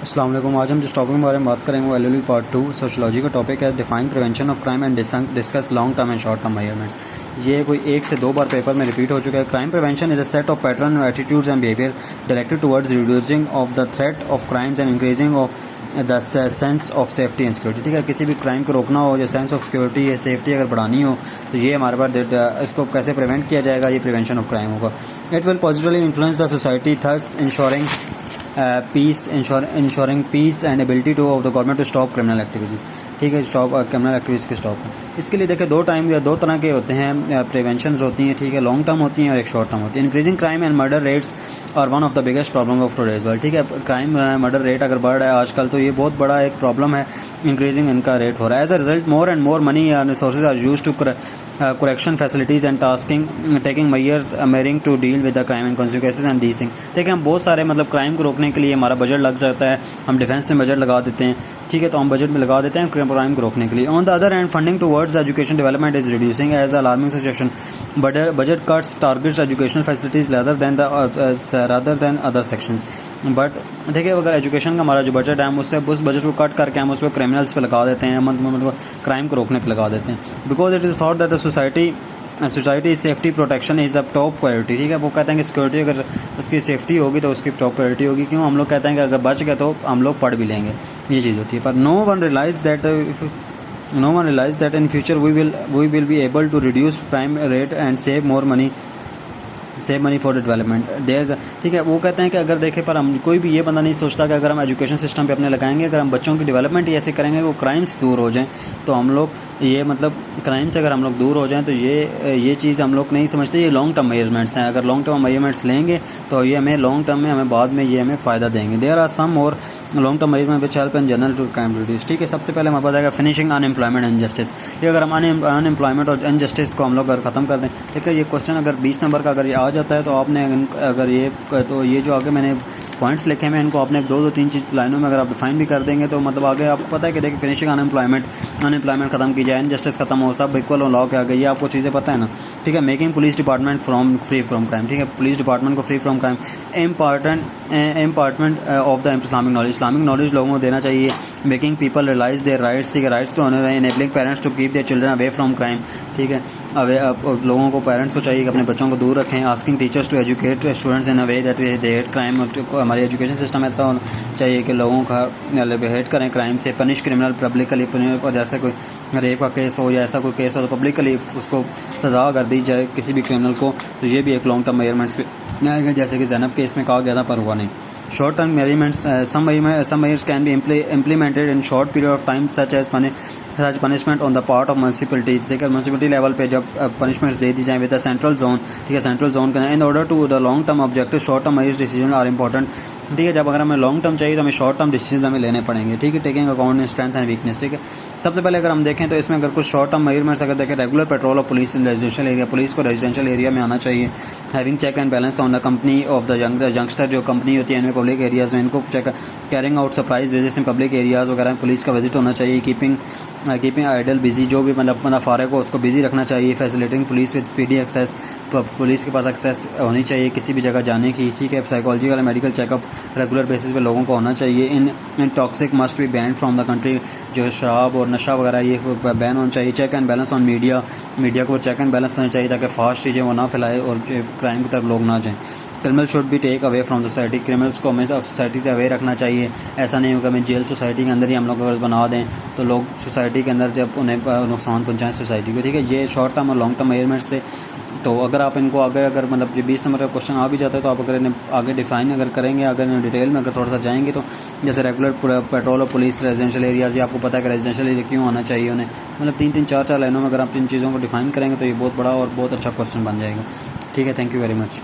अस्सलाम वालेकुम। आज हम जिस टॉपिक के बारे में बात करेंगे वो एलएलबी पार्ट 2 सोशियोलॉजी का टॉपिक है। Define prevention of crime and discuss long term and short term measurements. ये कोई 1 से 2 बार पेपर में रिपीट हो चुका है। Crime prevention is a set of pattern attitudes and behaviour directed towards reducing of the threat of crimes and increasing of the sense of safety and security. ठीक है, किसी भी क्राइम को रोकना हो, जो सेंस ऑफ सिक्योरिटी या safety अगर बढ़ानी हो तो ये हमारे पास इसको कैसे प्रिवेंट किया जाएगा, ये प्रिवेंशन ऑफ क्राइम होगा। It will positively influence the society thus ensuring ensuring peace and ability to of the government to stop criminal activities। ठीक है, स्टॉप क्रिमिनल एक्टिविटीज़ के स्टॉप। इसके लिए देखिए 2 टाइम या 2 तरह के होते हैं प्रिवेंशन होती हैं। ठीक है, लॉन्ग टर्म होती हैं और एक शॉर्ट टर्म होती है। Increasing crime and murder rates और one of the biggest problem of today's world. ठीक है, क्राइम मर्डर रेट अगर बढ़ रहा है आजकल तो ये बहुत बड़ा एक प्रॉब्लम है। इंक्रीजिंग इनका रेट हो रहा है। As a result more and more money and resources are used to correction facilities and taking measures measuring to deal with the crime and consequences and these things। देखिए, हम बहुत सारे मतलब क्राइम को रोकने के लिए हमारा बजट लग जाता है, हम डिफेंस में बजट लगा देते हैं। ठीक है, तो हम बजट में लगा देते हैं क्राइम को रोकने के लिए। On the other hand funding towards education development is reducing as alarming situation. Budget cuts targets educational facilities rather than other sections. But देखिए, अगर एजुकेशन का हमारा जो बजट है हम उस बजट को कट करके हम उस पर क्रिमिनल्स पे लगा देते हैं, मतलब क्राइम को रोकने पे लगा देते हैं। Because it is thought that the society safety protection is a top priority. ठीक है, वो कहते हैं कि सिक्योरिटी अगर उसकी सेफ्टी होगी तो उसकी टॉप प्रायोरिटी होगी। क्यों? हम लोग कहते हैं कि अगर बच गए तो हम लोग पढ़ भी लेंगे, ये चीज़ होती है। पर no one realise that in future we will be able to reduce crime rate and save money for development there. ठीक है, वो कहते हैं कि अगर देखें, पर हम कोई भी ये बंदा नहीं सोचता कि अगर हम एजुकेशन सिस्टम पे अपने लगाएंगे, अगर हम बच्चों की डेवलपमेंट ही ऐसे करेंगे वो क्राइम से दूर हो जाएं, तो हम लोग ये मतलब क्राइम से अगर हम लोग दूर हो जाएं तो ये चीज़ हम लोग नहीं समझते। ये लॉन्ग टर्म मेजरमेंट्स हैं। अगर लॉन्ग टर्म मेजरमेंट्स लेंगे तो ये हमें लॉन्ग टर्म में हमें बाद में ये हमें फ़ायदा देंगे। देयर आर सम और long term measurement which help in general to crime reduce. ठीक है, सबसे पहले हमारे पास आएगा फिनिशिंग अनएम्प्लॉयमेंट एंड इनजस्टिस। ये अगर हम अनएम्प्लॉयमेंट और इनजस्टिस को हम लोग अगर ख़त्म कर दें। ठीक है, ये क्वेश्चन अगर 20 नंबर का अगर ये आ जाता है तो आपने अगर ये जो आगे मैंने पॉइंट्स लिखे हैं इनको आपने 2 3 चीज़ लाइनों में अगर आप डिफाइन भी कर देंगे तो मतलब आगे आपको पता है कि देखिए फिनिशिंग अनएम्प्लॉयमेंट खत्म की जाए, इनजस्टिस खत्म हो, सब इक्वल हो लॉ के आगे, ये आपको चीज़ें पता है ना। ठीक है, making police department free from crime. ठीक है, पुलिस डिपार्टमेंट को free from crime. Impartment of the Islamic knowledge लोगों को देना चाहिए। Making people realise their rights. ठीक है, rights to honour enabling parents to keep their children away from crime. ठीक है, लोगों को पेरेंट्स को चाहिए कि अपने बच्चों को दूर रखें। Asking teachers to educate students in a way that they hate crime. हमारी एजुकेशन सिस्टम ऐसा होना चाहिए कि लोगों का हेट करें क्राइम से। पनिश क्रिमिनल पब्लिकली, जैसे कोई रेप का केस हो या ऐसा कोई केस हो तो पब्लिकली उसको सज़ा कर दी जाए किसी भी क्रिमिनल को। तो ये भी एक लॉन्ग टर्म मेजरमेंट्स पे आएगा, जैसे कि ज़ैनब केस में कहा गया था पर हुआ नहीं। Short term measurements some measures can be implemented in short period of time such punishment on the part of municipalities। देखिए, म्यूनसिपलिटी लेवल पे जब पनिशमेंट्स दे दी जाएँ विद द सेंट्रल जोन। ठीक है, सेंट्रल जोन का in order to the long term objective short term measures decision are important. ठीक है, जब अगर हमें लॉन्ग टर्म चाहिए तो हमें शॉर्ट टर्म डिसीजन हमें लेने पड़ेंगे। ठीक है, taking account in strength and weakness. ठीक है, सबसे पहले अगर हम देखें तो इसमें अगर कुछ शॉर्ट टर्म मेजरमेंट्स अगर देखें, regular patrol of police in residential area, police को रेजिडेंशियल एरिया में आना चाहिए। Having check and balance on the company of the youngster, जो कंपनी होती है इनमें पब्लिक एरियाज़ में इनको check. Carrying out surprise visits in public areas वगैरह में पुलिस का विजिट होना चाहिए। कीपिंग आइडल बिजी, जो भी मतलब फारग हो उसको बिजी रखना चाहिए। Facilitating police with speedy access, police के पास एक्सेस होनी चाहिए किसी भी जगह जाने की। ठीक है, psychological medical checkup regular basis पे लोगों को होना चाहिए। In toxic must be ban from the country, जो शराब और नशा वगैरह ये बैन होना चाहिए। Check and balance on media को चेक एंड बैलेंस होना चाहिए ताकि फास्ट चीज़ें वो ना फैलाए और क्राइम की तरफ लोग ना जाएँ। Criminal should be take away from society, criminals को हमें सोसाइटी से अवे रखना चाहिए। ऐसा नहीं होगा हमें जेल सोसाइटी के अंदर ही हम लोग अगर बना दें तो लोग सोसाइटी के अंदर जब उन्हें नुकसान पहुंचाएं सोसाइटी को। ठीक है, ये शॉर्ट टर्म और लॉन्ग टर्म मेजरमेंट्स थे। तो अगर आप इनको आगे अगर मतलब जो 20 नंबर का क्वेश्चन आ भी जाता है तो आप अगर इन्हें आगे डिफाइन अगर करेंगे, अगर डिटेल में अगर थोड़ा सा जाएंगे तो जैसे रेगुलर पेट्रोल और पुलिस रेजिडेंशियल एरियाज़, ये आपको पता है कि रेजिडेंशियल एरिया क्यों आना चाहिए उन्हें, मतलब 3 4 लाइनों में अगर आप इन चीज़ों को डिफाइन करेंगे तो ये बहुत बड़ा और बहुत अच्छा क्वेश्चन बन जाएगा। ठीक है, थैंक यू वेरी मच।